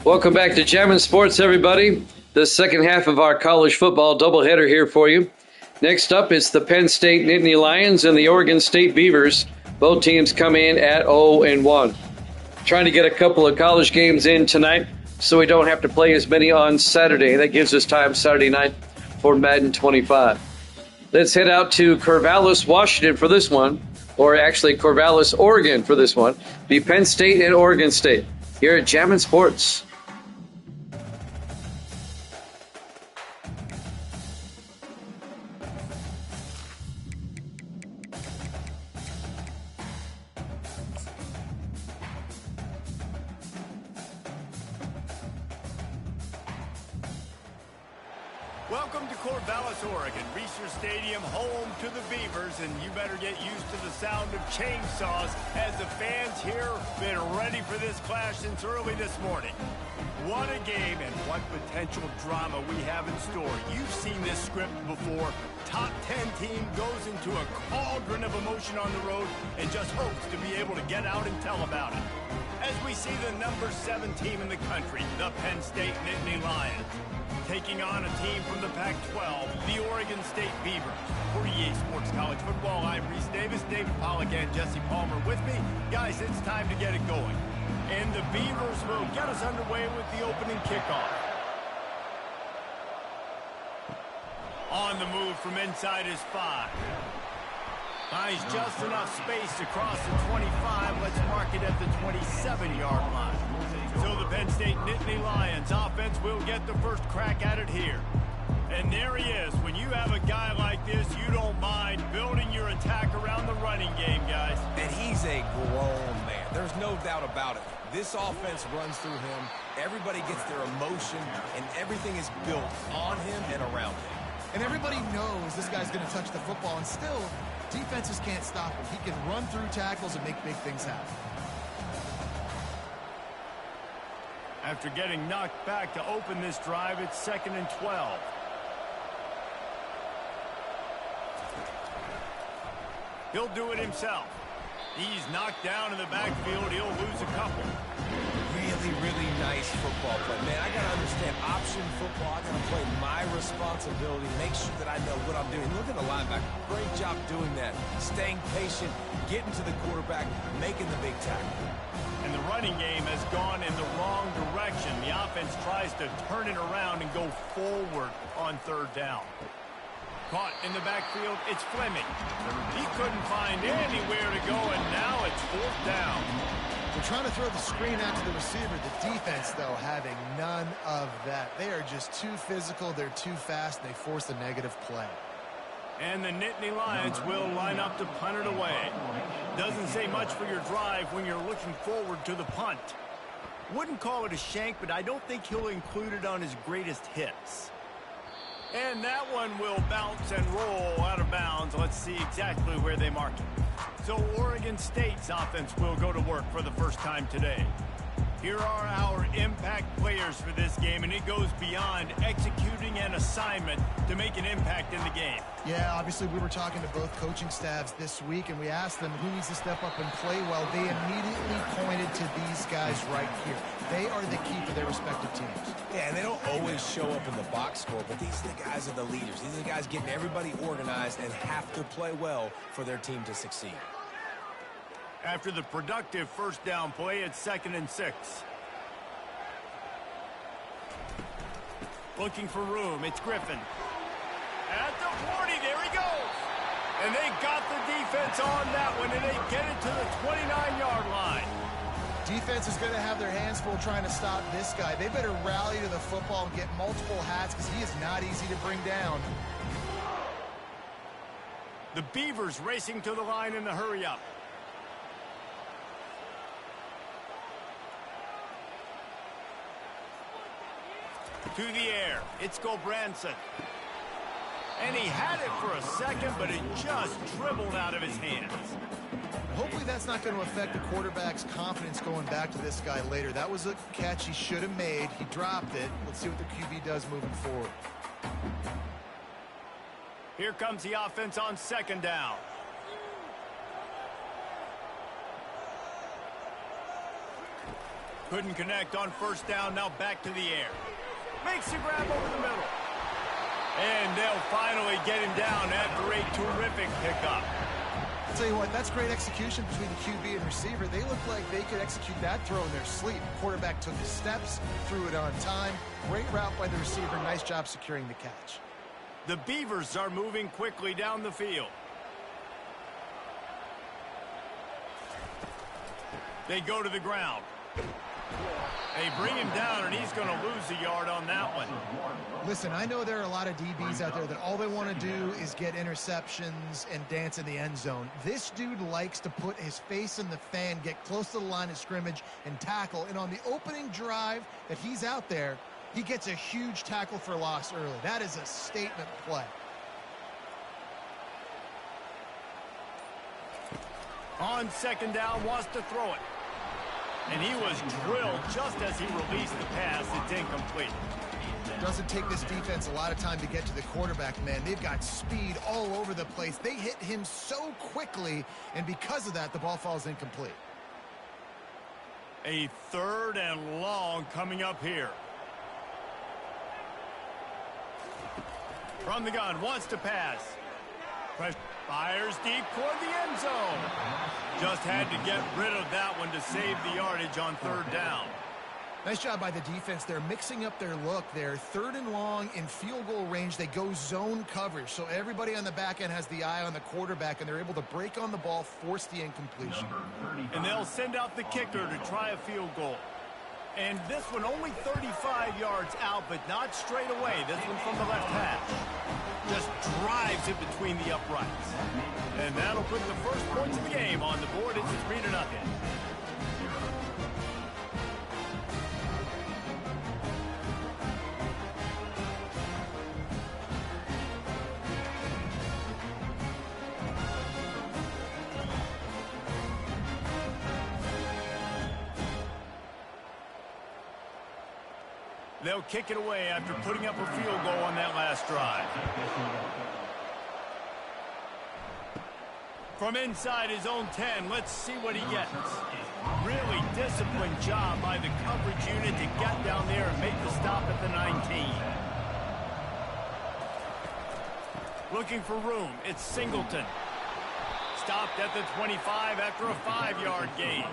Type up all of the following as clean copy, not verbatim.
Welcome back to Jammin' Sports, everybody. The second half of our college football doubleheader here for you. Next up, it's the Penn State Nittany Lions and the Oregon State Beavers. Both teams come in at 0-1. Trying to get a couple of college games in tonight so we don't have to play as many on Saturday. That gives us time Saturday night for Madden 25. Let's head out to Corvallis, Washington for this one, or actually Corvallis, Oregon for this one. Be Penn State and Oregon State here at Jammin' Sports. Welcome to Corvallis, Oregon, Reser Stadium, home to the Beavers, and you better get used to the sound of chainsaws as the fans here have been ready for this clash since early this morning. What a game and what potential drama we have in store. You've seen this script before. Top 10 team goes into a cauldron of emotion on the road and just hopes to be able to get out and tell about it. As we see the number 7 team in the country, the Penn State Nittany Lions, taking on a team from the Pac-12, the Oregon State Beavers. For EA Sports College Football, I'm Reese Davis, David Pollack, and Jesse Palmer with me. Guys, it's time to get it going. And the Beavers will get us underway with the opening kickoff. On the move from inside his 5. Finds just enough space across the 25. Let's mark it at the 27-yard line. So the Penn State Nittany Lions offense will get the first crack at it here. And there he is. When you have a guy like this, you don't mind building your attack around the running game, guys. And he's a grown man. There's no doubt about it. This offense runs through him. Everybody gets their emotion, and everything is built on him and around him. And everybody knows this guy's going to touch the football, and still, defenses can't stop him. He can run through tackles and make big things happen. After getting knocked back to open this drive, it's 2nd and 12. He'll do it himself. He's knocked down in the backfield. He'll lose a couple. Really, really nice football play. Man, I got to understand option football. I got to play my responsibility, make sure that I know what I'm doing. Look at the linebacker. Great job doing that. Staying patient, getting to the quarterback, making the big tackle. And the running game has gone in the wrong direction. The offense tries to turn it around and go forward on 3rd down. Caught in the backfield, it's Fleming. He couldn't find anywhere to go, and now it's 4th down. They're trying to throw the screen out to the receiver. The defense, though, having none of that. They are just too physical, they're too fast, and they force a negative play. And the Nittany Lions will line up to punt it away. Doesn't say much for your drive when you're looking forward to the punt. Wouldn't call it a shank, but I don't think he'll include it on his greatest hits. And that one will bounce and roll out of bounds. Let's see exactly where they mark it. So Oregon State's offense will go to work for the first time today. Here are our impact players for this game, and it goes beyond executing an assignment to make an impact in the game. Yeah, obviously we were talking to both coaching staffs this week, and we asked them who needs to step up and play well. They immediately pointed to these guys right here. They are the key for their respective teams. Yeah, and they don't always show up in the box score, but these are the guys are the leaders. These are the guys getting everybody organized and have to play well for their team to succeed. After the productive first down play, it's 2nd and 6. Looking for room, it's Griffin. At the 40, there he goes. And they got the defense on that one, and they get it to the 29-yard line. Defense is going to have their hands full trying to stop this guy. They better rally to the football and get multiple hats because he is not easy to bring down. The Beavers racing to the line in the hurry-up. To the air, it's Gulbranson. And he had it for a second, but it just dribbled out of his hands. Hopefully that's not going to affect the quarterback's confidence going back to this guy later. That was a catch he should have made. He dropped it. Let's see what the QB does moving forward. Here comes the offense on second down. Couldn't connect on first down, now back to the air. Makes the grab over the middle. And they'll finally get him down after a terrific pickup. I'll tell you what, that's great execution between the QB and receiver. They look like they could execute that throw in their sleep. Quarterback took his steps, threw it on time. Great route by the receiver. Nice job securing the catch. The Beavers are moving quickly down the field. They go to the ground. They bring him down, and he's going to lose a yard on that one. Listen, I know there are a lot of DBs out there that all they want to do is get interceptions and dance in the end zone. This dude likes to put his face in the fan, get close to the line of scrimmage, and tackle. And on the opening drive that he's out there, he gets a huge tackle for loss early. That is a statement play. On second down, wants to throw it. And he was drilled just as he released the pass. It's incomplete. Doesn't take this defense a lot of time to get to the quarterback, man. They've got speed all over the place. They hit him so quickly, and because of that, the ball falls incomplete. A third and long coming up here. From the gun, wants to pass. Fires deep toward the end zone. Just had to get rid of that one to save the yardage on third down. Nice job by the defense. They're mixing up their look. They're third and long in field goal range. They go zone coverage, so everybody on the back end has the eye on the quarterback, and they're able to break on the ball, force the incompletion. And they'll send out the kicker to try a field goal. And this one only 35 yards out, but not straight away. This one from the left hash. Just drives it between the uprights. And that'll put the first points of the game on the board. It's 3-0. They'll kick it away after putting up a field goal on that last drive. From inside his own 10, let's see what he gets. Really disciplined job by the coverage unit to get down there and make the stop at the 19. Looking for room, it's Singleton. Stopped at the 25 after a 5-yard gain.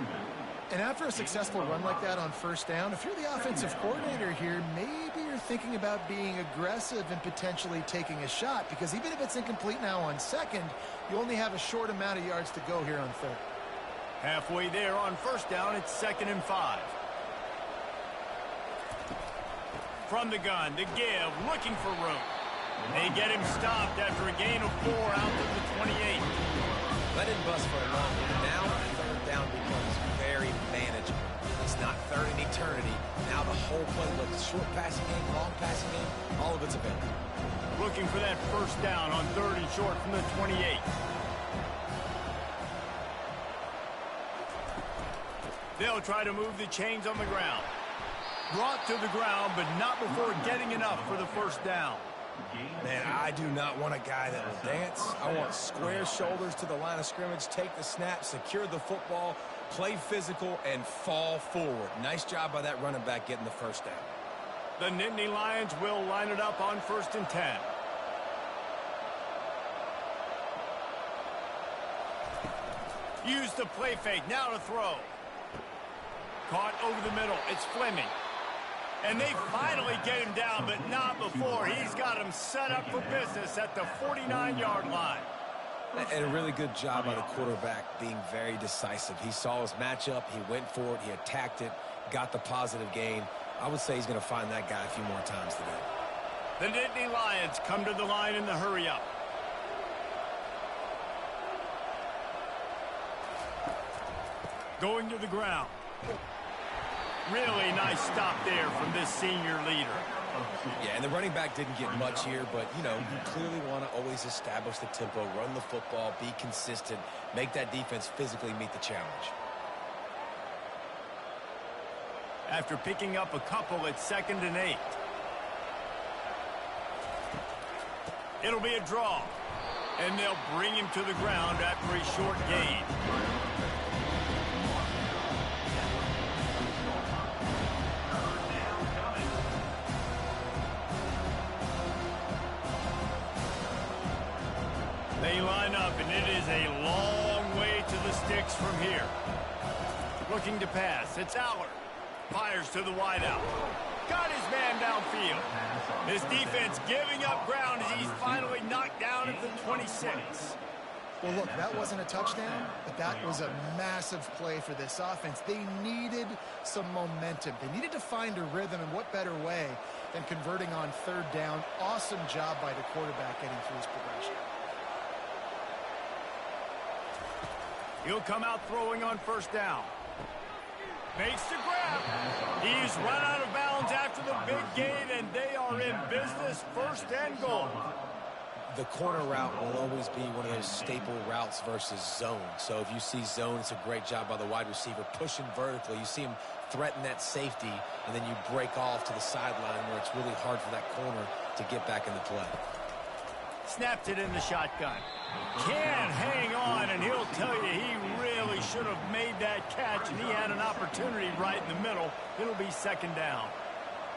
And after a successful run like that on first down, if you're the offensive coordinator here, maybe you're thinking about being aggressive and potentially taking a shot, because even if it's incomplete now on second, you only have a short amount of yards to go here on third. Halfway there on first down, it's 2nd and 5. From the gun, the give, looking for room. They get him stopped after a gain of 4 out to the 28. Let it bust for a long one. Now third down becomes very manageable. It's not third in eternity. Now the whole play looks short passing game, long passing game, all of it's available. Looking for that first down on 3rd and short from the 28. They'll try to move the chains on the ground. Brought to the ground, but not before getting enough for the first down. Man, I do not want a guy that will dance. I want square shoulders to the line of scrimmage, take the snap, secure the football, play physical, and fall forward. Nice job by that running back getting the first down. The Nittany Lions will line it up on 1st and 10. Use the play fake, now to throw. Caught over the middle, it's Fleming. And they finally get him down, but not before. He's got him set up for business at the 49-yard line. And a really good job by the quarterback being very decisive. He saw his matchup, he went for it, he attacked it, got the positive gain. I would say he's going to find that guy a few more times today. The Nittany Lions come to the line in the hurry-up. Going to the ground. Really nice stop there from this senior leader. Yeah, and the running back didn't get much here, but, you know, you clearly want to always establish the tempo, run the football, be consistent, make that defense physically meet the challenge. After picking up a couple at 2nd and 8. It'll be a draw. And they'll bring him to the ground after a short gain. They line up, and it is a long way to the sticks from here. Looking to pass. It's Aller. Fires to the wideout. Got his man downfield. This defense giving up ground as he's finally knocked down at the 26. Well, look, that wasn't a touchdown, but that was a massive play for this offense. They needed some momentum. They needed to find a rhythm, and what better way than converting on third down. Awesome job by the quarterback getting through his progression. He'll come out throwing on first down. Makes the grab. He's run out of bounds after the big gain, and they are in business, first and goal. The corner route will always be one of those staple routes versus zone. So if you see zone, it's a great job by the wide receiver pushing vertically. You see him threaten that safety, and then you break off to the sideline where it's really hard for that corner to get back in the play. Snapped it in the shotgun. Can't hang on, and he'll tell you he really should have made that catch, and he had an opportunity right in the middle. It'll be second down.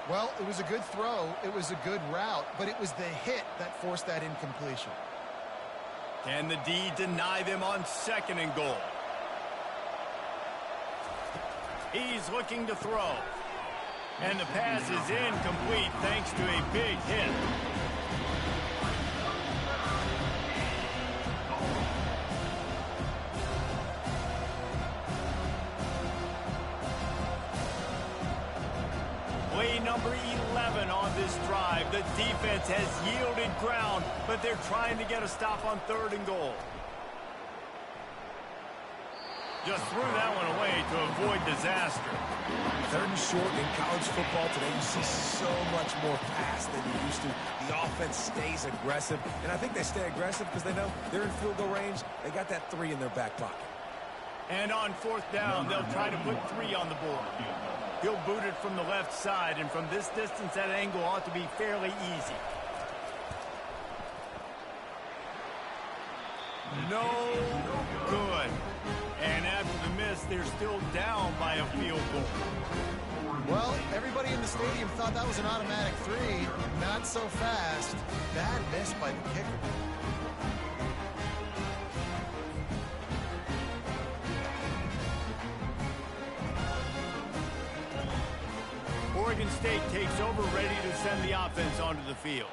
Well, it was a good throw. It was a good route, but it was the hit that forced that incompletion. Can the D deny them on second and goal? He's looking to throw. And the pass is incomplete thanks to a big hit. Play number 11 on this drive. The defense has yielded ground, but they're trying to get a stop on third and goal. Just threw that one away to avoid disaster. Third and short in college football today, you see so much more pass than you used to. The offense stays aggressive, and I think they stay aggressive because they know they're in field goal range. They got that 3 in their back pocket. And on fourth down, they'll try to put 3 on the board. He'll boot it from the left side, and from this distance, that angle ought to be fairly easy. No good. And after the miss, they're still down by a field goal. Well, everybody in the stadium thought that was an automatic 3. Not so fast. Bad miss by the kicker. Oregon State takes over, ready to send the offense onto the field.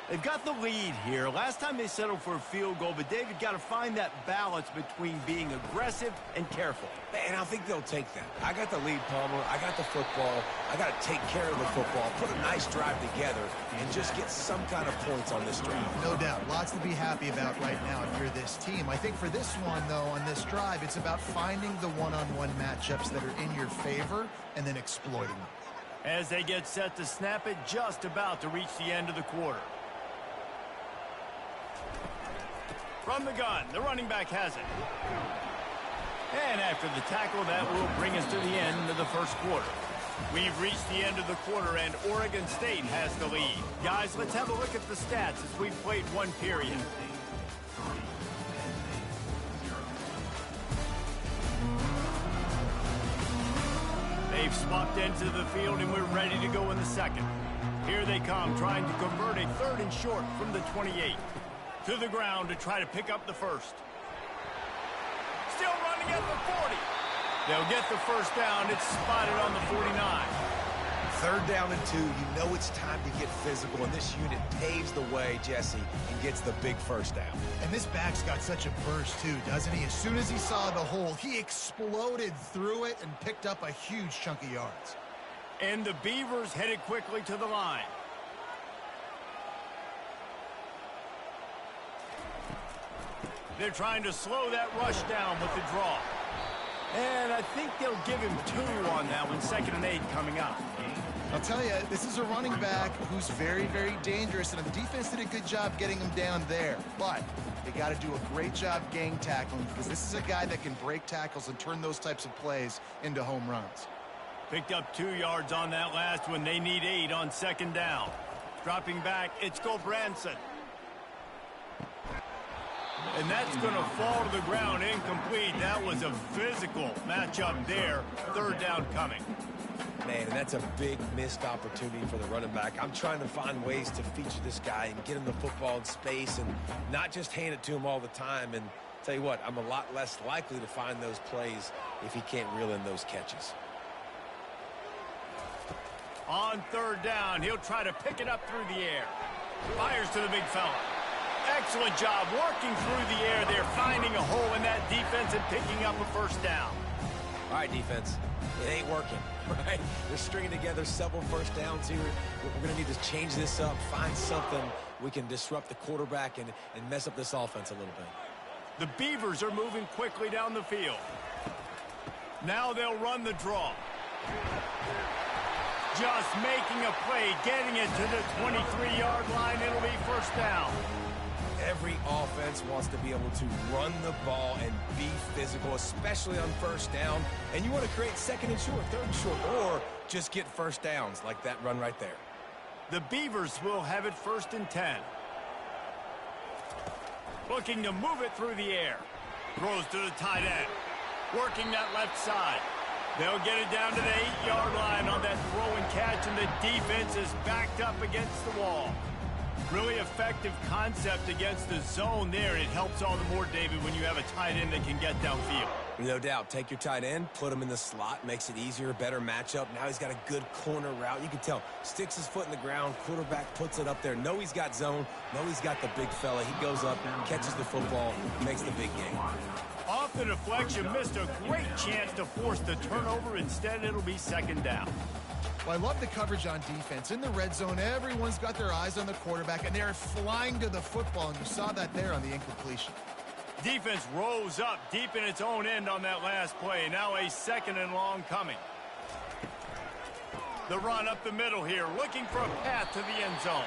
They've got the lead here. Last time they settled for a field goal, but David got to find that balance between being aggressive and careful. And I think they'll take that. I got the lead, Palmer. I got the football. I got to take care of the football, put a nice drive together, and just get some kind of points on this drive. No doubt. Lots to be happy about right now if you're this team. I think for this one, though, on this drive, it's about finding the one-on-one matchups that are in your favor and then exploiting them. As they get set to snap it, just about to reach the end of the quarter. From the gun, the running back has it. And after the tackle, that will bring us to the end of the first quarter. We've reached the end of the quarter, and Oregon State has the lead. Guys, let's have a look at the stats as we've played one period. They've swapped into the field, and we're ready to go in the second. Here they come, trying to convert a third and short from the 28. To the ground to try to pick up the first. Still running at the 40. They'll get the first down. It's spotted on the 49. Third down and 2. You know it's time to get physical, and this unit paves the way, Jesse, and gets the big first down. And this back's got such a burst, too, doesn't he? As soon as he saw the hole, he exploded through it and picked up a huge chunk of yards. And the Beavers headed quickly to the line. They're trying to slow that rush down with the draw. And I think they'll give him 2 on that one, 2nd and 8 coming up. I'll tell you, this is a running back who's very, very dangerous, and the defense did a good job getting him down there. But they got to do a great job gang tackling because this is a guy that can break tackles and turn those types of plays into home runs. Picked up 2 yards on that last one. They need 8 on 2nd down. Dropping back, it's Gulbranson. And that's going to fall to the ground incomplete. That was a physical matchup there. Third down coming. Man, and that's a big missed opportunity for the running back. I'm trying to find ways to feature this guy and get him the football in space and not just hand it to him all the time. And tell you what, I'm a lot less likely to find those plays if he can't reel in those catches. On third down, he'll try to pick it up through the air. Fires to the big fella. Excellent job working through the air there, finding a hole in that defense and picking up a first down. All right, defense, it ain't working, right? They're stringing together several first downs here. We're going to need to change this up, find something we can disrupt the quarterback and mess up this offense a little bit. The Beavers are moving quickly down the field. Now they'll run the draw. Just making a play, getting it to the 23-yard line. It'll be first down. Every offense wants to be able to run the ball and be physical, especially on first down. And you want to create second and short, third and short, or just get first downs like that run right there. The Beavers will have it first and 10. Looking to move it through the air. Throws to the tight end. Working that left side. They'll get it down to the 8-yard line on that throw and catch, and the defense is backed up against the wall. Really effective concept against the zone there. It helps all the more, David, when you have a tight end that can get downfield. No doubt. Take your tight end, put him in the slot, makes it easier, better matchup. Now he's got a good corner route. You can tell, sticks his foot in the ground, quarterback puts it up there. Know he's got zone, know he's got the big fella. He goes up, catches the football, makes the big game. Off the deflection, missed a great chance to force the turnover. Instead, it'll be second down. Well, I love the coverage on defense. In the red zone, everyone's got their eyes on the quarterback, and they're flying to the football, and you saw that there on the incompletion. Defense rose up deep in its own end on that last play. Now a second and long coming. The run up the middle here, looking for a path to the end zone.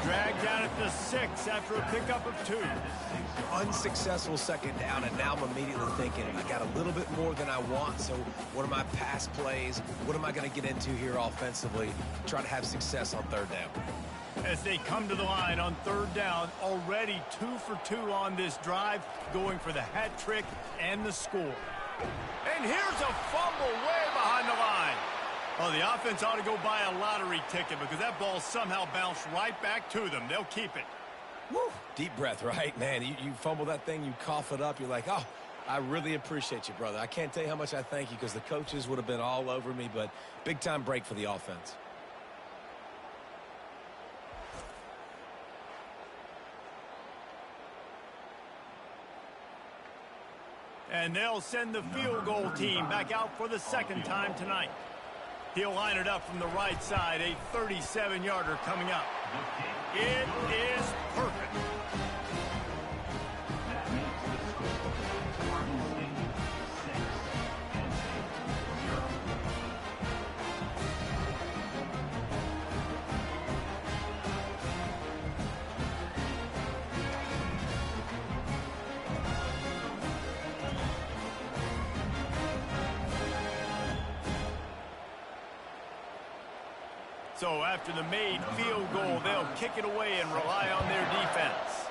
Dragged down at the 6 after a pickup of 2. Unsuccessful second down, and now I'm immediately thinking, I got a little bit more than I want, so what are my pass plays? What am I going to get into here offensively? Try to have success on third down. As they come to the line on third down, already 2 for 2 on this drive, going for the hat trick and the score. And here's a fumble way behind the line. Oh, the offense ought to go buy a lottery ticket because that ball somehow bounced right back to them. They'll keep it. Woo. Deep breath, right? Man, you fumble that thing, you cough it up, you're like, oh, I really appreciate you, brother. I can't tell you how much I thank you because the coaches would have been all over me, but big-time break for the offense. And they'll send the field goal team back out for the second time tonight. He'll line it up from the right side, a 37-yarder coming up. It is perfect. So after the made field goal, they'll kick it away and rely on their defense.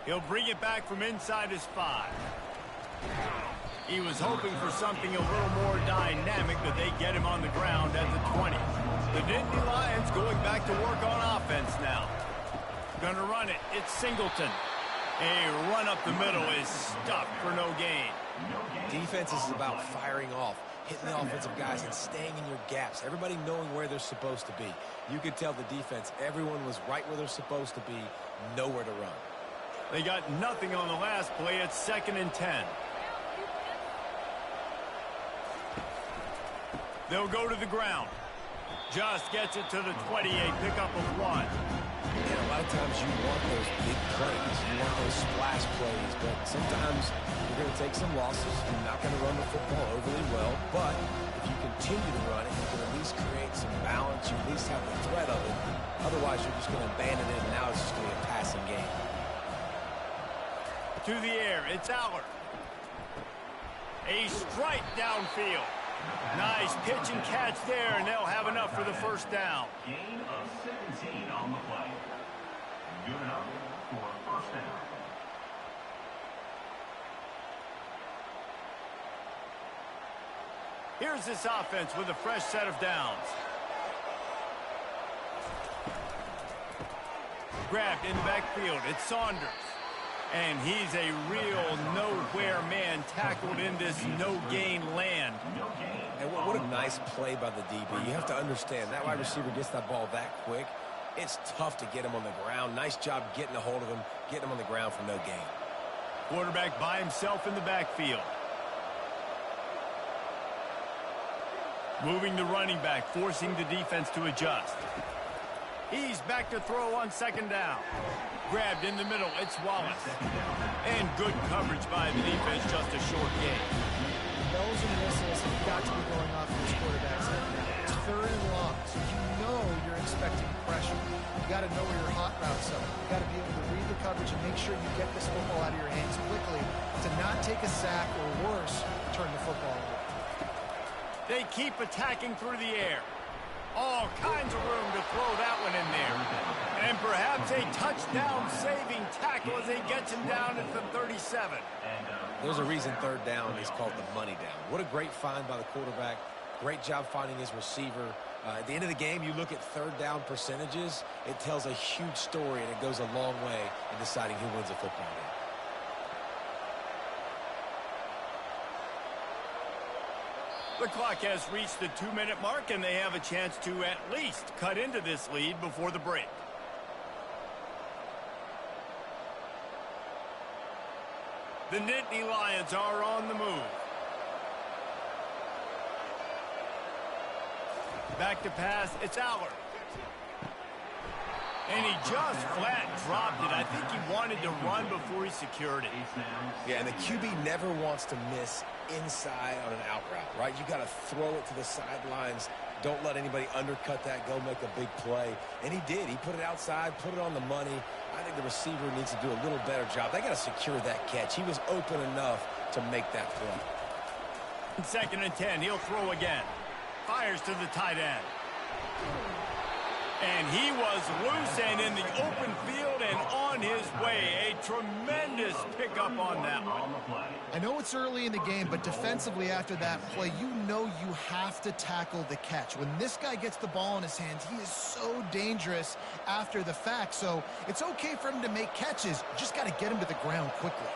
He'll bring it back from inside his 5. He was hoping for something a little more dynamic, but they get him on the ground at the 20. The Nittany Lions going back to work on offense now. Gonna run it. It's Singleton. A run up the middle is stopped for no gain. Defense is about firing off, hitting the offensive guys and staying in your gaps. Everybody knowing where they're supposed to be. You could tell the defense, everyone was right where they're supposed to be, nowhere to run. They got nothing on the last play. It's second and 10. They'll go to the ground. Just gets it to the 28, pickup of 1. And a lot of times you want those big plays. You want those splash plays. But sometimes you're going to take some losses. You're not going to run the football overly well. But if you continue to run it, you can at least create some balance. You at least have the threat of it. Otherwise, you're just going to abandon it, and now it's just going to be a passing game. To the air, it's Aller. A strike downfield. Nice pitch and catch there, and they'll have enough for the first down. Gain of 17 on the play. Good enough. Here's this offense with a fresh set of downs. Grabbed in the backfield. It's Saunders. And he's a real nowhere man tackled in this no-gain land. And what a nice play by the DB. You have to understand, that wide receiver gets that ball that quick. It's tough to get him on the ground. Nice job getting a hold of him, getting him on the ground for no gain. Quarterback by himself in the backfield. Moving the running back, forcing the defense to adjust. He's back to throw on second down. Grabbed in the middle, it's Wallace. And good coverage by the defense, just a short gain. Bells and whistles have got to be going off in this quarterback's head now. It's third and long, so you know you're expecting pressure. You got to know where your hot routes are. You got to be able to read the coverage and make sure you get this football out of your hands quickly to not take a sack or worse, turn the football over. They keep attacking through the air. All kinds of room to throw that one in there. And perhaps a touchdown-saving tackle as he gets him down at the 37. There's a reason third down is called the money down. What a great find by the quarterback. Great job finding his receiver. At the end of the game, you look at third down percentages. It tells a huge story, and it goes a long way in deciding who wins a football game. The clock has reached the 2-minute mark, and they have a chance to at least cut into this lead before the break. The Nittany Lions are on the move. Back to pass, it's Aller. And he just flat dropped it. I think he wanted to run before he secured it. Yeah, and the QB never wants to miss inside on an out route, right? You got to throw it to the sidelines. Don't let anybody undercut that, go make a big play. And he did. He put it outside, put it on the money. I think the receiver needs to do a little better job. They got to secure that catch. He was open enough to make that play. 2nd and 10, he'll throw again. Fires to the tight end. And he was loose and in the open field and on his way. A tremendous pickup on that one. I know it's early in the game, but defensively after that play, you know you have to tackle the catch. When this guy gets the ball in his hands, he is so dangerous after the fact. So it's okay for him to make catches. You just got to get him to the ground quickly.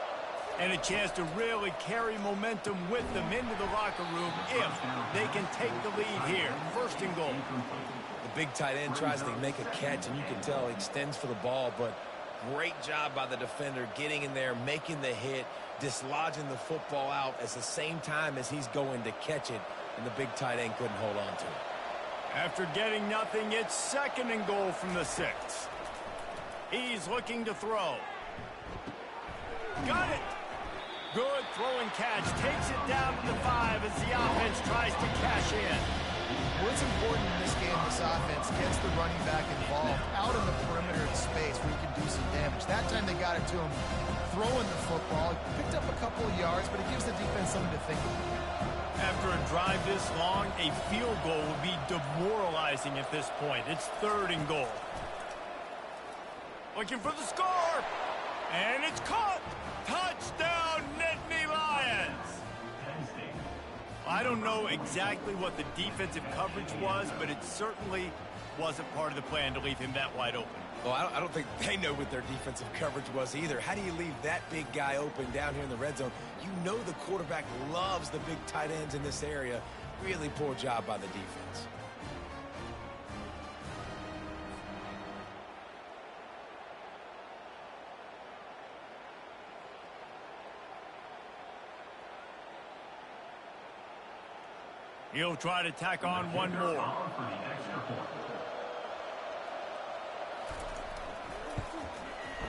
And a chance to really carry momentum with them into the locker room if they can take the lead here. 1st and goal. The big tight end tries to make a catch, and you can tell he extends for the ball, but great job by the defender getting in there, making the hit, dislodging the football out at the same time as he's going to catch it, and the big tight end couldn't hold on to it. After getting nothing, it's 2nd and goal from the 6. He's looking to throw. Got it! Good throw and catch. Takes it down to the 5 as the offense tries to cash in. What's important in this game, this offense gets the running back involved out in the perimeter of space where he can do some damage. That time they got it to him throwing the football. Picked up a couple of yards, but it gives the defense something to think about. After a drive this long, a field goal would be demoralizing at this point. It's 3rd and goal. Looking for the score. And it's caught. Touchdown, Nittany Lions. I don't know exactly what the defensive coverage was, but it certainly wasn't part of the plan to leave him that wide open. Well, I don't think they know what their defensive coverage was either. How do you leave that big guy open down here in the red zone? You know the quarterback loves the big tight ends in this area. Really poor job by the defense. He'll try to tack on one more.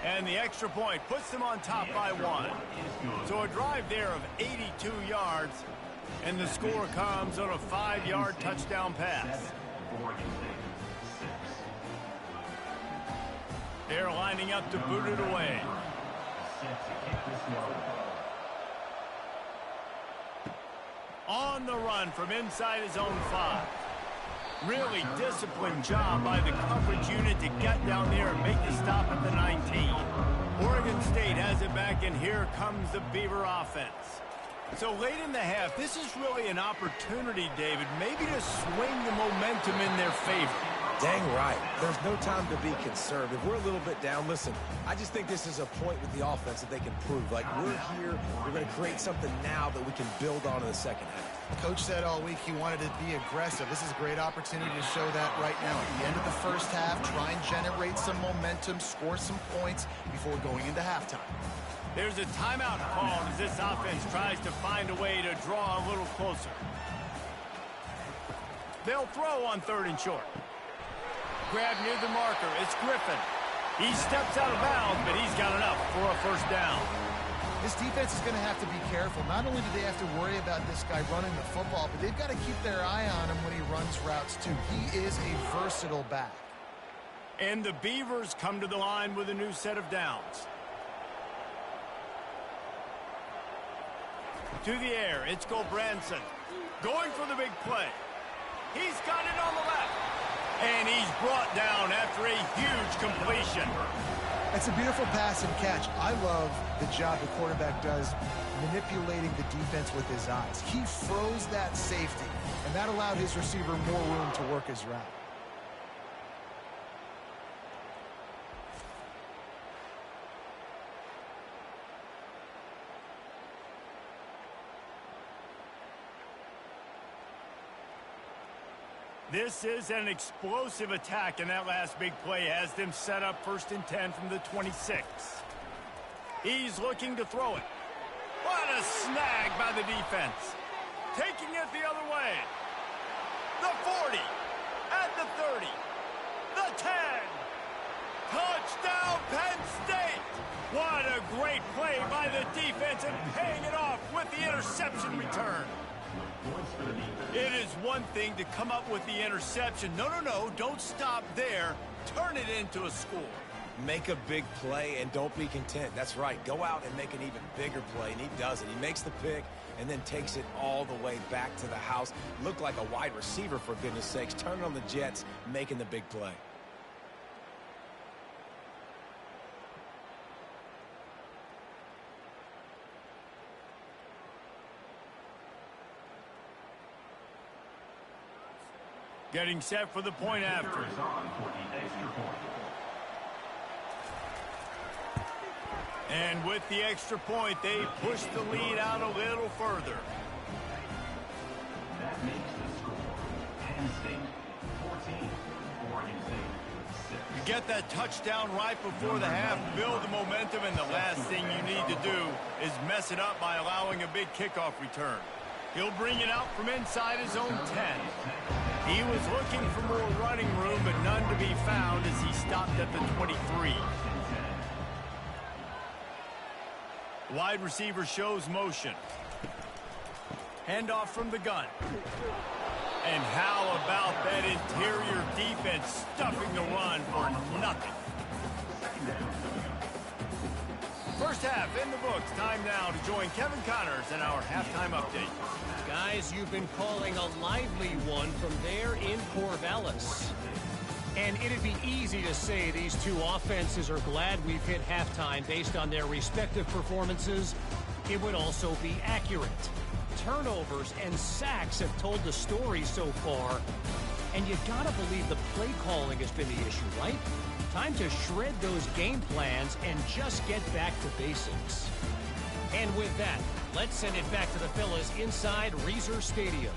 And the extra point puts them on top by 1. So a drive there of 82 yards, and the score comes on a 5-yard touchdown pass. They're lining up to boot it away. On the run from inside his own 5. Really disciplined job by the coverage unit to get down there and make the stop at the 19. Oregon has it back, and here comes the Beaver offense. So late in the half, this is really an opportunity, David, maybe to swing the momentum in their favor. Dang right. There's no time to be concerned. If we're a little bit down, listen, I just think this is a point with the offense that they can prove. Like, we're here, we're going to create something now that we can build on in the second half. Coach said all week he wanted to be aggressive. This is a great opportunity to show that right now. At the end of the first half, try and generate some momentum, score some points before going into halftime. There's a timeout called as this offense tries to find a way to draw a little closer. They'll throw on 3rd and short. Grab near the marker. It's Griffin. He steps out of bounds, but he's got enough for a first down. This defense is going to have to be careful. Not only do they have to worry about this guy running the football, but they've got to keep their eye on him when he runs routes too. He is a versatile back. And the Beavers come to the line with a new set of downs. To the air, it's Gulbranson. Going for the big play. He's got it on the left. And he's brought down after a huge completion. It's a beautiful pass and catch. I love the job the quarterback does manipulating the defense with his eyes. He froze that safety, and that allowed his receiver more room to work his route. This is an explosive attack, and that last big play has them set up 1st and 10 from the 26. He's looking to throw it. What a snag by the defense. Taking it the other way. The 40. At the 30. The 10. Touchdown, Penn State. What a great play by the defense, and paying it off with the interception return. It is one thing to come up with the interception. No, don't stop there. Turn it into a score. Make a big play and don't be content. That's right. Go out and make an even bigger play, and he does it. He makes the pick and then takes it all the way back to the house. Looked like a wide receiver, for goodness sakes. Turning on the Jets, making the big play. Getting set for the point after. And with the extra point, they push the lead out a little further. That makes the score Penn State 14, Oregon State 6. You get that touchdown right before the half, build the momentum, and the last thing you need to do is mess it up by allowing a big kickoff return. He'll bring it out from inside his own 10. He was looking for more running room, but none to be found as he stopped at the 23. Wide receiver shows motion. Handoff from the gun. And how about that interior defense stuffing the run for nothing? First half in the books. Time now to join Kevin Connors in our halftime update. Guys, you've been calling a lively one from there in Corvallis. And it'd be easy to say these two offenses are glad we've hit halftime based on their respective performances. It would also be accurate. Turnovers and sacks have told the story so far. And you gotta believe the play calling has been the issue, right? Time to shred those game plans and just get back to basics. And with that, let's send it back to the fellas inside Reser Stadium.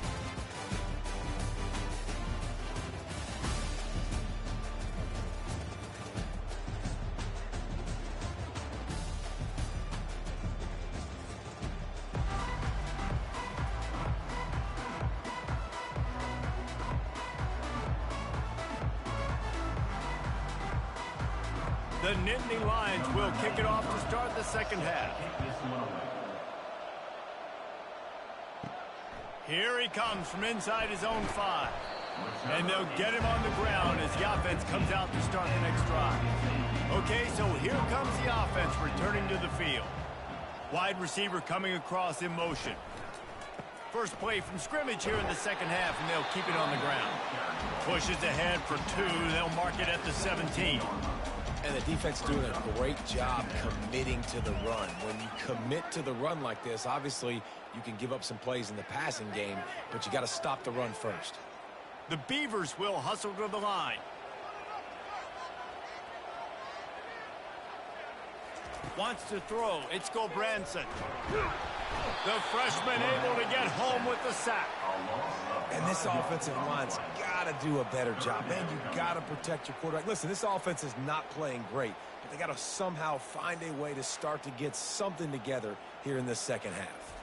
The Nittany Lions will kick it off to start the second half. Here he comes from inside his own 5. And they'll get him on the ground as the offense comes out to start the next drive. Okay, so here comes the offense returning to the field. Wide receiver coming across in motion. First play from scrimmage here in the second half, and they'll keep it on the ground. Pushes ahead for 2. They'll mark it at the 17. And the defense is doing a great job committing to the run. When you commit to the run like this, obviously you can give up some plays in the passing game, but you got to stop the run first. The Beavers will hustle to the line. Wants to throw. It's Gobranson. The freshman able to get home with the sack. And this offensive line's got to do a better job. Man, you got to protect your quarterback. Listen, this offense is not playing great, but they got to somehow find a way to start to get something together here in this second half.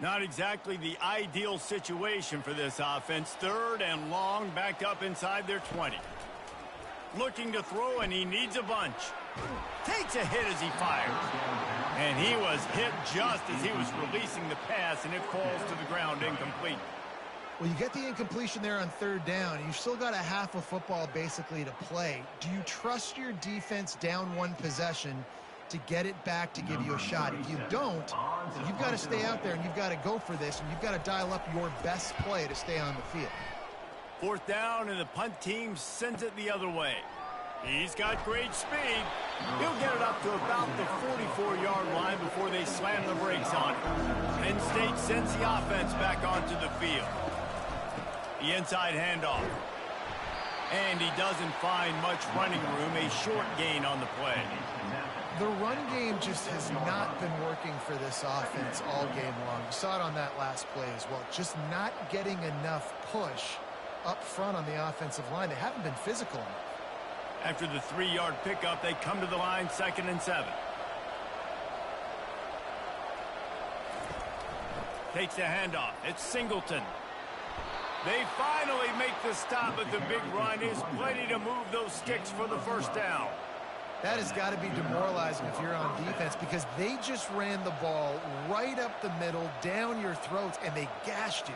Not exactly the ideal situation for this offense. 3rd and long, backed up inside their 20. Looking to throw, and he needs a bunch. Takes a hit as he fires. And he was hit just as he was releasing the pass, and it falls to the ground incomplete. Well, you get the incompletion there on 3rd down. You've still got a half of football basically to play. Do you trust your defense down 1 possession to get it back to give you a shot? If you don't, then you've got to stay out there and you've got to go for this, and you've got to dial up your best play to stay on the field. 4th down, and the punt team sends it the other way. He's got great speed. He'll get it up to about the 44-yard line before they slam the brakes on it. Penn State sends the offense back onto the field. The inside handoff. And he doesn't find much running room. A short gain on the play. The run game just has not been working for this offense all game long. You saw it on that last play as well. Just not getting enough push up front on the offensive line. They haven't been physical enough. After the 3-yard pickup, they come to the line, 2nd and 7. Takes the handoff. It's Singleton. They finally make the stop, but the big run is plenty to move those sticks for the 1st down. That has got to be demoralizing if you're on defense, because they just ran the ball right up the middle, down your throats, and they gashed you.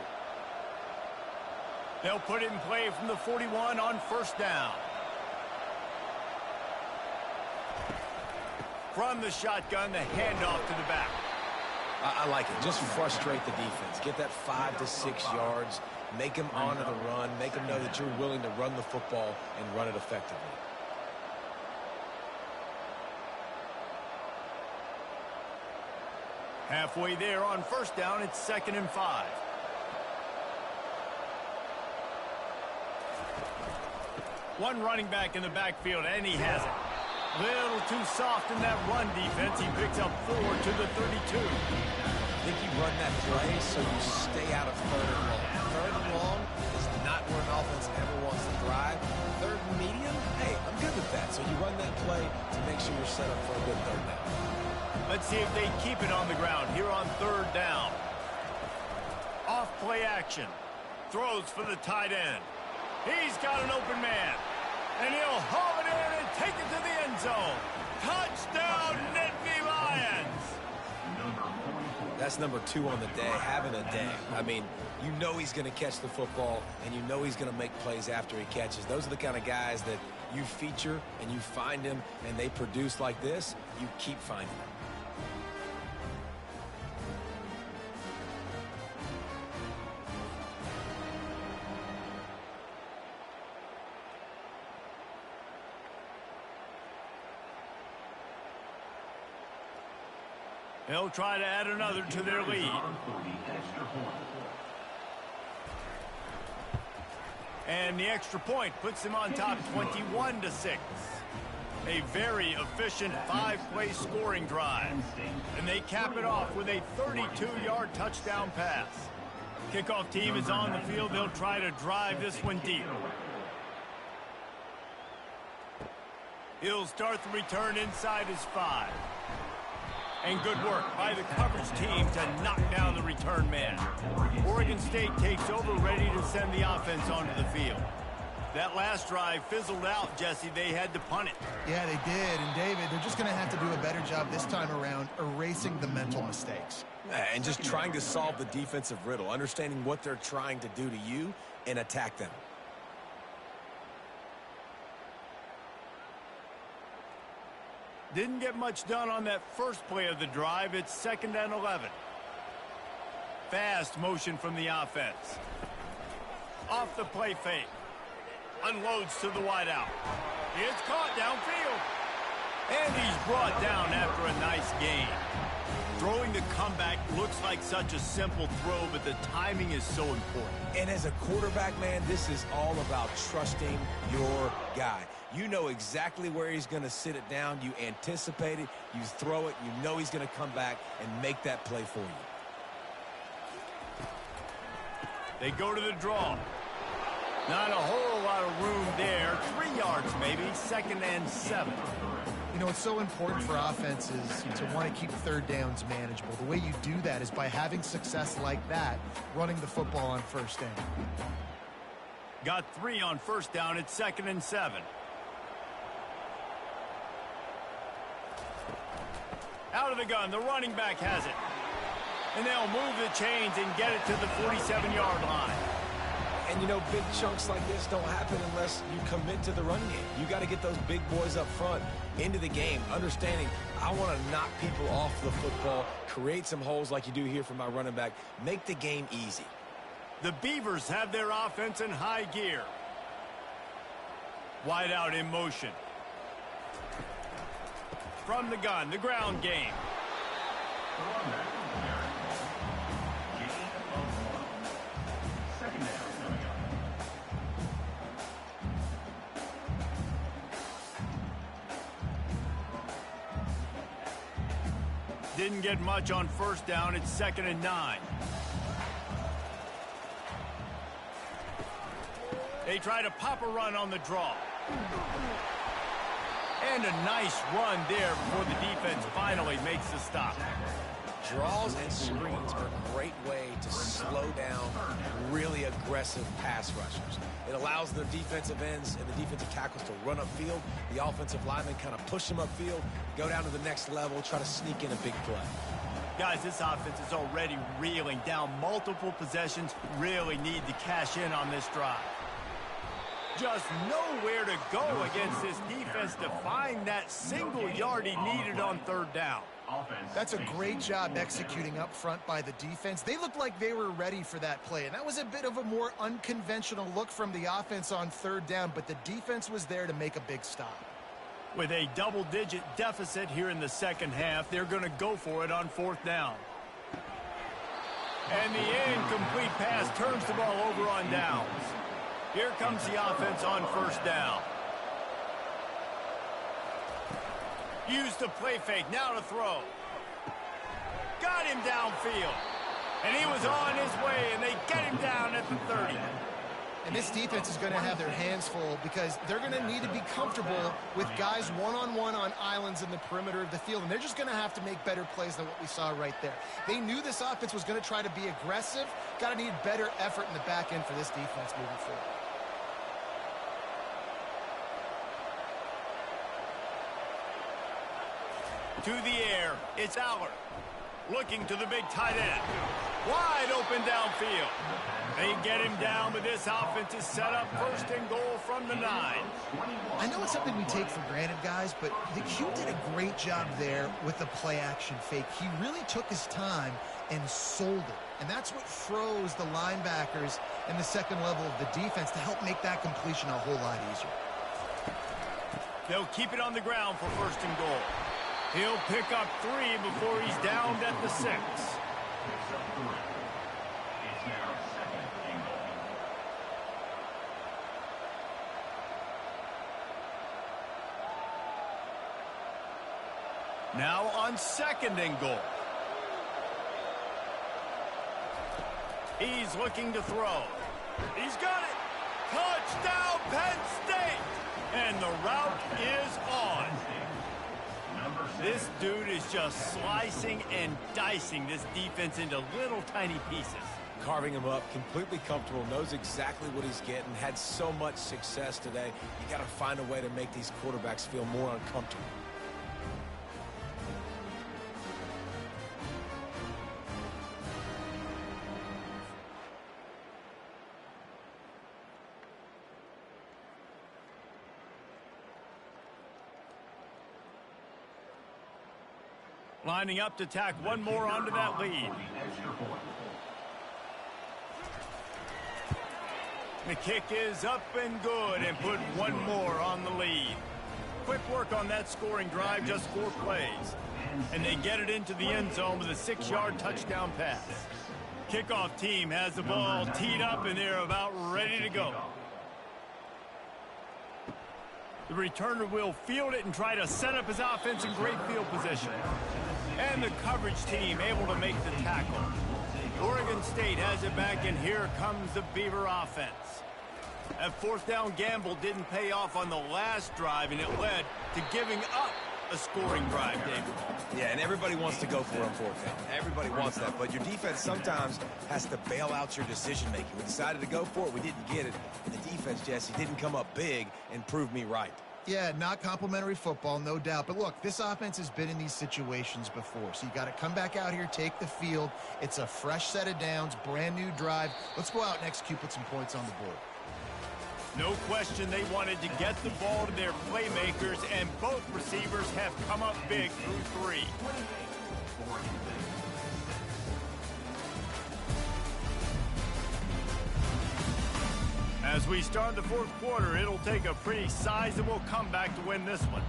They'll put it in play from the 41 on 1st down. From the shotgun, the handoff to the back. I like it. Just frustrate the defense. Get that 5 to 6 yards. Make them honor the run. Make them know that you're willing to run the football and run it effectively. Halfway there on 1st down, it's 2nd and 5. One running back in the backfield, and he has it. Little too soft in that run defense. He picks up 4 to the 32. I think you run that play so you stay out of 3rd and long. 3rd and long is not where an offense ever wants to thrive. 3rd and medium, hey, I'm good with that. So you run that play to make sure you're set up for a good 3rd down. Let's see if they keep it on the ground here on 3rd down. Off play action. Throws for the tight end. He's got an open man. And he'll haul it in and take it to the end zone. Touchdown, Nittany Lions! That's number 2 on the day, having a day. I mean, you know he's going to catch the football, and you know he's going to make plays after he catches. Those are the kind of guys that you feature and you find them, and they produce like this, you keep finding them. They'll try to add another to their lead. And the extra point puts them on top 21-6. A very efficient 5-play scoring drive. And they cap it off with a 32-yard touchdown pass. Kickoff team is on the field. They'll try to drive this one deep. He'll start the return inside his 5. And good work by the coverage team to knock down the return man. Oregon State takes over, ready to send the offense onto the field. That last drive fizzled out, Jesse. They had to punt it. Yeah, they did. And, David, they're just going to have to do a better job this time around erasing the mental mistakes. And just trying to solve the defensive riddle, understanding what they're trying to do to you and attack them. Didn't get much done on that first play of the drive. It's 2nd and 11. Fast motion from the offense. Off the play fake. Unloads to the wideout. It's caught downfield. And he's brought down after a nice gain. Throwing the comeback looks like such a simple throw, but the timing is so important. And as a quarterback, man, this is all about trusting your guy. You know exactly where he's going to sit it down. You anticipate it. You throw it. You know he's going to come back and make that play for you. They go to the draw. Not a whole lot of room there. 3 yards maybe. 2nd and 7. You know, it's so important for offenses to want to keep third downs manageable. The way you do that is by having success like that, running the football on first down. Got 3 on first down. It's 2nd and 7. Out of the gun. The running back has it. And they'll move the chains and get it to the 47-yard line. And, you know, big chunks like this don't happen unless you commit to the run game. You got to get those big boys up front into the game, understanding I want to knock people off the football, create some holes like you do here for my running back, make the game easy. The Beavers have their offense in high gear. Wide out in motion. From the gun, the ground game. Didn't get much on first down. It's 2nd and 9. They try to pop a run on the draw. And a nice run there before the defense finally makes the stop. Draws and screens are a great way to slow down really aggressive pass rushers. It allows the defensive ends and the defensive tackles to run upfield. The offensive linemen kind of push them upfield, go down to the next level, try to sneak in a big play. Guys, this offense is already reeling down multiple possessions. Really need to cash in on this drive. Just nowhere to go against this defense to find that single yard he needed on third down. That's a great job executing up front by the defense. They looked like they were ready for that play, and that was a bit of a more unconventional look from the offense on third down, but the defense was there to make a big stop. With a double-digit deficit here in the second half, they're going to go for it on fourth down. And the incomplete pass turns the ball over on downs. Here comes the offense on first down. Use the play fake, now to throw. Got him downfield. And he was on his way, and they get him down at the 30. And this defense is going to have their hands full because they're going to need to be comfortable with guys one-on-one on islands in the perimeter of the field. And they're just going to have to make better plays than what we saw right there. They knew this offense was going to try to be aggressive. Got to need better effort in the back end for this defense moving forward. To the air, it's Aller. Looking to the big tight end. Wide open downfield. They get him down, but this offense is set up 1st and goal from the 9. I know it's something we take for granted, guys, but the Q did a great job there with the play-action fake. He really took his time and sold it. And that's what froze the linebackers in the second level of the defense to help make that completion a whole lot easier. They'll keep it on the ground for 1st and goal. He'll pick up 3 before he's downed at the 6. Now on 2nd and goal. He's looking to throw. He's got it. Touchdown, Penn State. And the route is on. This dude is just slicing and dicing this defense into little tiny pieces. Carving him up, completely comfortable, knows exactly what he's getting, had so much success today. You got to find a way to make these quarterbacks feel more uncomfortable. Lining up to tack one more onto that lead. The kick is up and good and put one more on the lead. Quick work on that scoring drive, just 4 plays. And they get it into the end zone with a 6-yard touchdown pass. Kickoff team has the ball teed up and they're about ready to go. The returner will field it and try to set up his offense in great field position. And the coverage team able to make the tackle. Oregon State has it back, and here comes the Beaver offense. That 4th down gamble didn't pay off on the last drive, and it led to giving up a scoring drive, David. Yeah, and everybody wants to go for it on 4th down. Everybody wants that, but your defense sometimes has to bail out your decision-making. We decided to go for it. We didn't get it. And the defense, Jesse, didn't come up big and prove me right. Yeah, not complimentary football, no doubt. But look, this offense has been in these situations before. So you got to come back out here, take the field. It's a fresh set of downs, brand new drive. Let's go out and execute, put some points on the board. No question they wanted to get the ball to their playmakers, and both receivers have come up big through 3. As we start the 4th quarter, it'll take a pretty sizable comeback to win this one.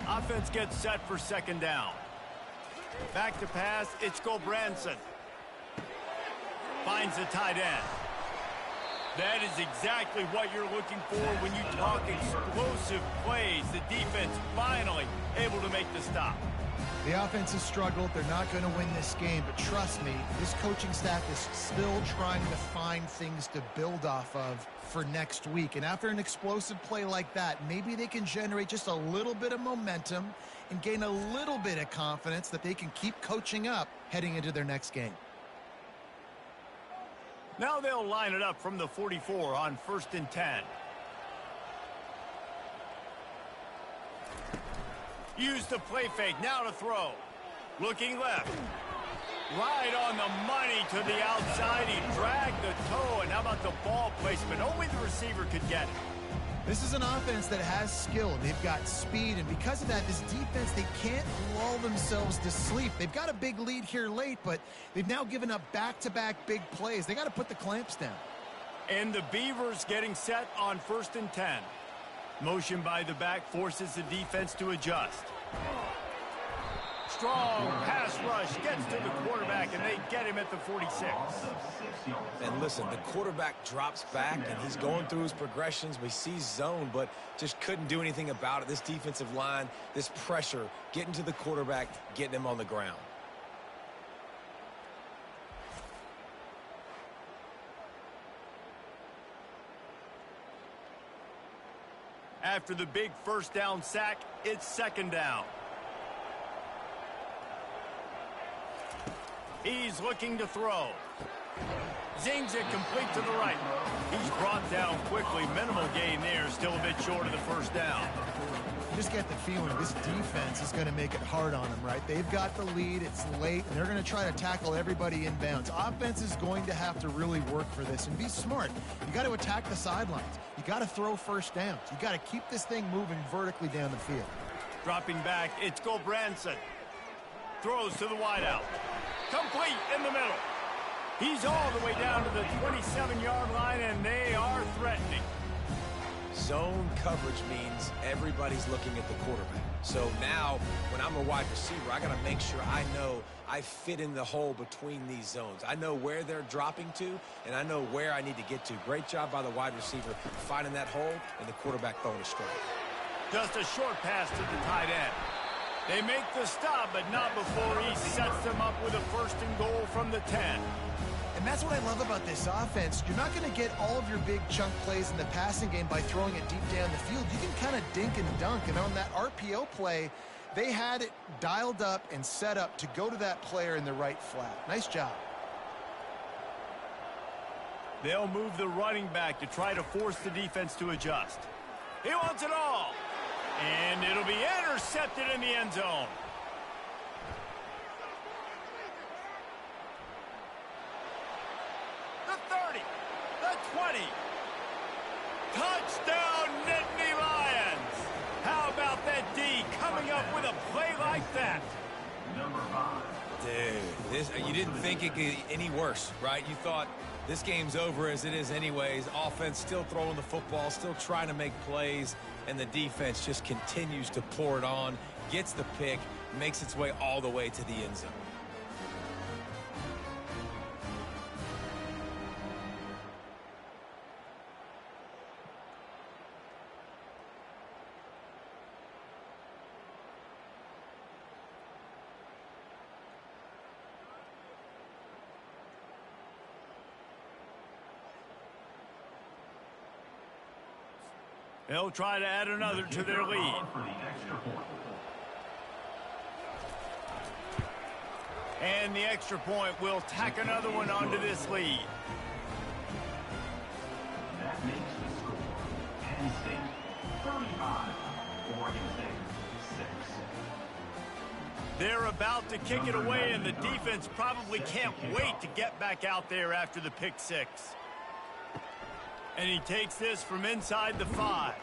Offense gets set for 2nd down. Back to pass, it's Gulbranson. Finds the tight end. That is exactly what you're looking for when you talk explosive plays. The defense finally able to make the stop. The offense has struggled. They're not going to win this game, but trust me, this coaching staff is still trying to find things to build off of for next week. And after an explosive play like that, maybe they can generate just a little bit of momentum and gain a little bit of confidence that they can keep coaching up heading into their next game. Now they'll line it up from the 44 on 1st and 10. Use the play fake, now to throw. Looking left. Right on the money to the outside. He dragged the toe, and how about the ball placement? Only the receiver could get it. This is an offense that has skill. They've got speed, and because of that, this defense, they can't lull themselves to sleep. They've got a big lead here late, but they've now given up back-to-back big plays. They got to put the clamps down. And the Beavers getting set on 1st and 10. Motion by the back forces the defense to adjust. Strong pass rush gets to the quarterback, and they get him at the 46. And listen, the quarterback drops back, and he's going through his progressions. We see zone, but just couldn't do anything about it. This defensive line, this pressure, getting to the quarterback, getting him on the ground. After the big 1st down sack, it's 2nd down. He's looking to throw. Zings it complete to the right. He's brought down quickly. Minimal gain there. Still a bit short of the 1st down. You just get the feeling this defense is going to make it hard on them, right? They've got the lead. It's late, and they're going to try to tackle everybody inbounds. Offense is going to have to really work for this and be smart. You got to attack the sidelines. You got to throw 1st downs. You got to keep this thing moving vertically down the field. Dropping back, it's Gulbranson. Throws to the wideout. Complete in the middle. He's all the way down to the 27-yard line, and they are threatening. Zone coverage means everybody's looking at the quarterback. So now, when I'm a wide receiver, I got to make sure I know I fit in the hole between these zones. I know where they're dropping to, and I know where I need to get to. Great job by the wide receiver finding that hole, and the quarterback throwing a strike. Just a short pass to the tight end. They make the stop, but not before he sets them up with a 1st and goal from the 10. And that's what I love about this offense. You're not going to get all of your big chunk plays in the passing game by throwing it deep down the field. You can kind of dink and dunk. And on that RPO play, they had it dialed up and set up to go to that player in the right flat. Nice job. They'll move the running back to try to force the defense to adjust. He wants it all. And it'll be intercepted in the end zone. The 30, the 20. Touchdown, Nittany Lions. How about that D coming up with a play like that? number 5. Dude, you didn't think it could get any worse, right? You thought this game's over as it is anyways. Offense still throwing the football, still trying to make plays, and the defense just continues to pour it on, gets the pick, makes its way all the way to the end zone. They'll try to add another to their lead. For the extra point. And the extra point will tack another one onto this lead. That makes the score Penn State 35, Oregon State 6. They're about to kick it away, and the defense probably can't wait to get back out there after the pick six. And he takes this from inside the 5.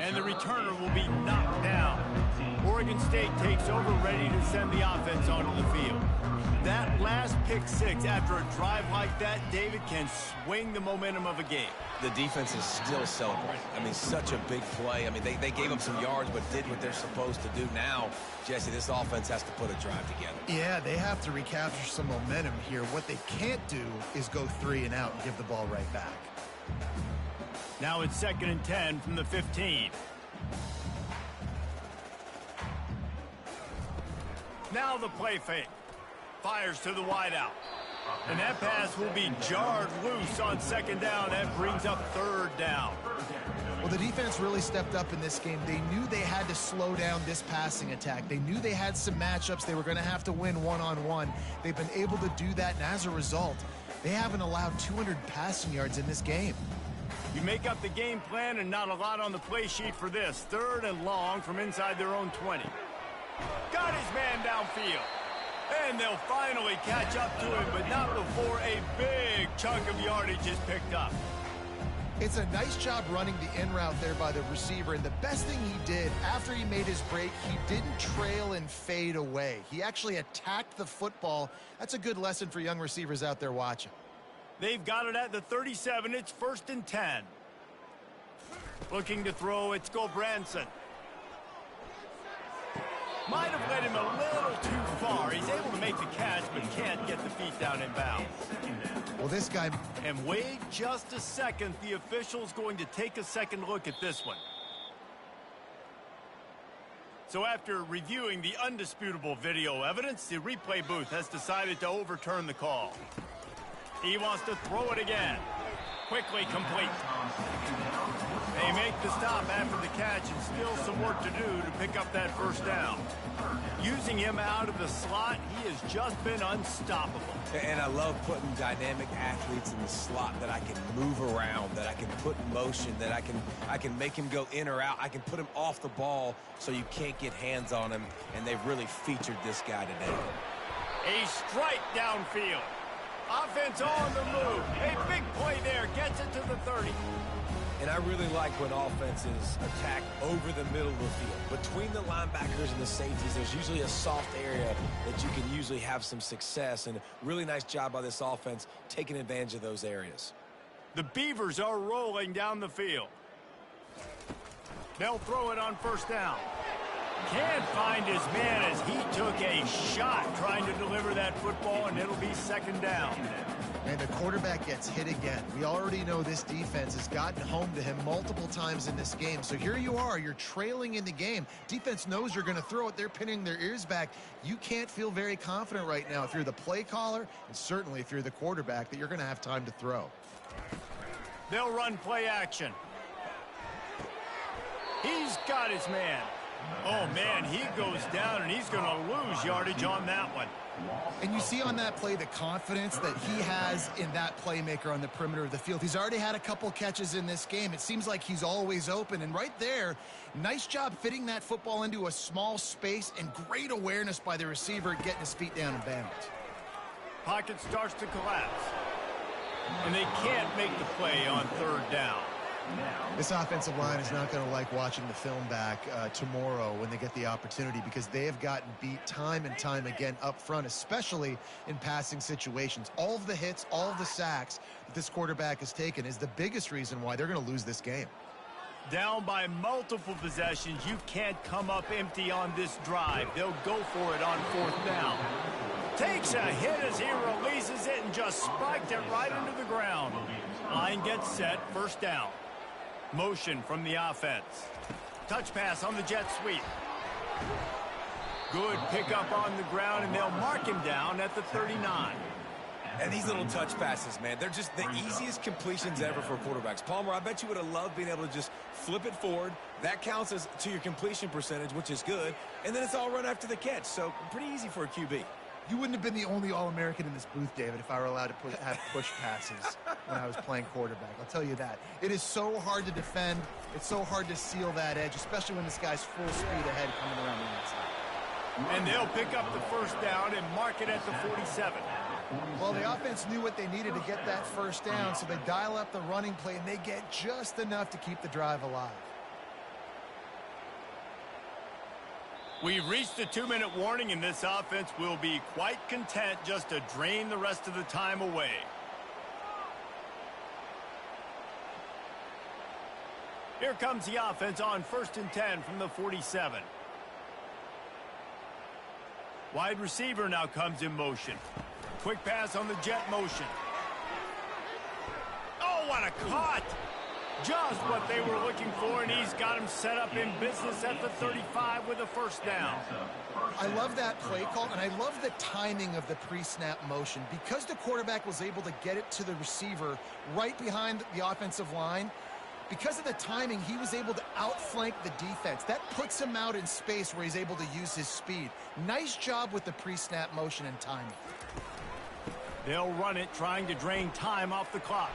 And the returner will be knocked down. Oregon State takes over, ready to send the offense onto the field. That last pick six after a drive like that, David, can swing the momentum of a game. The defense is still celebrating. I mean, such a big play. I mean, they gave up some yards but did what they're supposed to do. Now, Jesse, this offense has to put a drive together. Yeah, they have to recapture some momentum here. What they can't do is go 3 and out and give the ball right back. Now it's 2nd and 10 from the 15. Now the play fake. Fires to the wideout. And that pass will be jarred loose on 2nd down. That brings up 3rd down. Well, the defense really stepped up in this game. They knew they had to slow down this passing attack. They knew they had some matchups they were going to have to win one-on-one. They've been able to do that, and as a result, they haven't allowed 200 passing yards in this game. You make up the game plan and not a lot on the play sheet for this. 3rd and long from inside their own 20. Got his man downfield. And they'll finally catch up to him, but not before a big chunk of yardage is picked up. It's a nice job running the in route there by the receiver, and the best thing he did after he made his break, he didn't trail and fade away. He actually attacked the football. That's a good lesson for young receivers out there watching. They've got it at the 37. It's 1st and 10. Looking to throw, it's Gulbranson. Might have led him a little too far. He's able to make the catch, but can't get the feet down in bounds. Well, this guy... And wait just a second. The official's going to take a second look at this one. So after reviewing the undisputable video evidence, the replay booth has decided to overturn the call. He wants to throw it again. Quickly complete. They make the stop after the catch, and still some work to do to pick up that 1st down. Using him out of the slot, he has just been unstoppable. And I love putting dynamic athletes in the slot that I can move around, that I can put in motion, that I can make him go in or out. I can put him off the ball so you can't get hands on him, and they've really featured this guy today. A strike downfield. Offense on the move. A big play there. Gets it to the 30. And I really like when offenses attack over the middle of the field. Between the linebackers and the safeties, there's usually a soft area that you can usually have some success. And a really nice job by this offense taking advantage of those areas. The Beavers are rolling down the field. They'll throw it on 1st down. Can't find his man as he took a shot trying to deliver that football, and it'll be 2nd down. And the quarterback gets hit again. We already know this defense has gotten home to him multiple times in this game. So here you are, you're trailing in the game. Defense knows you're going to throw it. They're pinning their ears back. You can't feel very confident right now if you're the play caller, and certainly if you're the quarterback, that you're going to have time to throw. They'll run play action. He's got his man. Oh, man, he goes down, and he's going to lose yardage on that one. And you see on that play the confidence that he has in that playmaker on the perimeter of the field. He's already had a couple catches in this game. It seems like he's always open. And right there, nice job fitting that football into a small space, and great awareness by the receiver getting his feet down in bounds. Pocket starts to collapse. And they can't make the play on 3rd down. This offensive line is not going to like watching the film back tomorrow when they get the opportunity, because they have gotten beat time and time again up front, especially in passing situations. All of the hits, all of the sacks that this quarterback has taken is the biggest reason why they're going to lose this game. Down by multiple possessions, you can't come up empty on this drive. They'll go for it on 4th down. Takes a hit as he releases it and just spiked it right into the ground. Line gets set, 1st down. Motion from the offense. Touch pass on the jet sweep. Good pickup on the ground, and they'll mark him down at the 39. And these little touch passes, man, they're just the easiest completions ever for quarterbacks. Palmer, I bet you would have loved being able to just flip it forward. That counts as to your completion percentage, which is good. And then it's all run after the catch, so pretty easy for a QB. You wouldn't have been the only All-American in this booth, David, if I were allowed to have push passes when I was playing quarterback. I'll tell you that. It is so hard to defend. It's so hard to seal that edge, especially when this guy's full speed ahead coming around the inside. And they'll pick up the 1st down and mark it at the 47. Well, the offense knew what they needed to get that 1st down, so they dial up the running play, and they get just enough to keep the drive alive. We've reached the 2-minute warning, and this offense will be quite content just to drain the rest of the time away. Here comes the offense on 1st and 10 from the 47. Wide receiver now comes in motion. Quick pass on the jet motion. Oh, what a cut! Just what they were looking for, and he's got him set up in business at the 35 with a 1st down. I love that play call, and I love the timing of the pre-snap motion. Because the quarterback was able to get it to the receiver right behind the offensive line, because of the timing, he was able to outflank the defense. That puts him out in space where he's able to use his speed. Nice job with the pre-snap motion and timing. They'll run it, trying to drain time off the clock.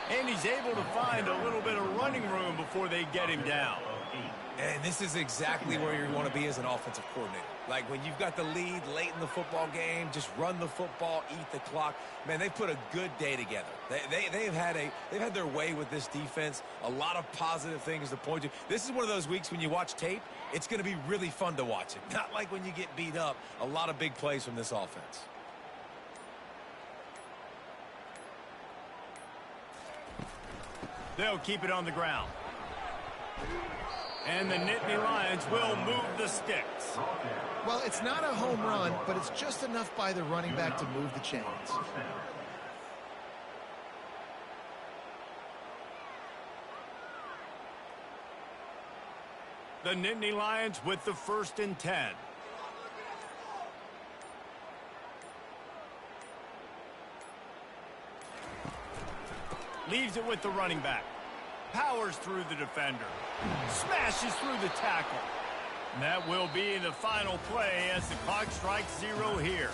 And he's able to find a little bit of running room before they get him down. And this is exactly where you want to be as an offensive coordinator. Like when you've got the lead late in the football game, just run the football, eat the clock. Man, they've put a good day together. They've had their way with this defense. A lot of positive things to point to. This is one of those weeks when you watch tape, it's going to be really fun to watch it. Not like when you get beat up. A lot of big plays from this offense. They'll keep it on the ground. And the Nittany Lions will move the sticks. Well, it's not a home run, but it's just enough by the running back to move the chains. The Nittany Lions with the 1st and 10. Leaves it with the running back. Powers through the defender. Smashes through the tackle. And that will be the final play as the clock strikes 0 here.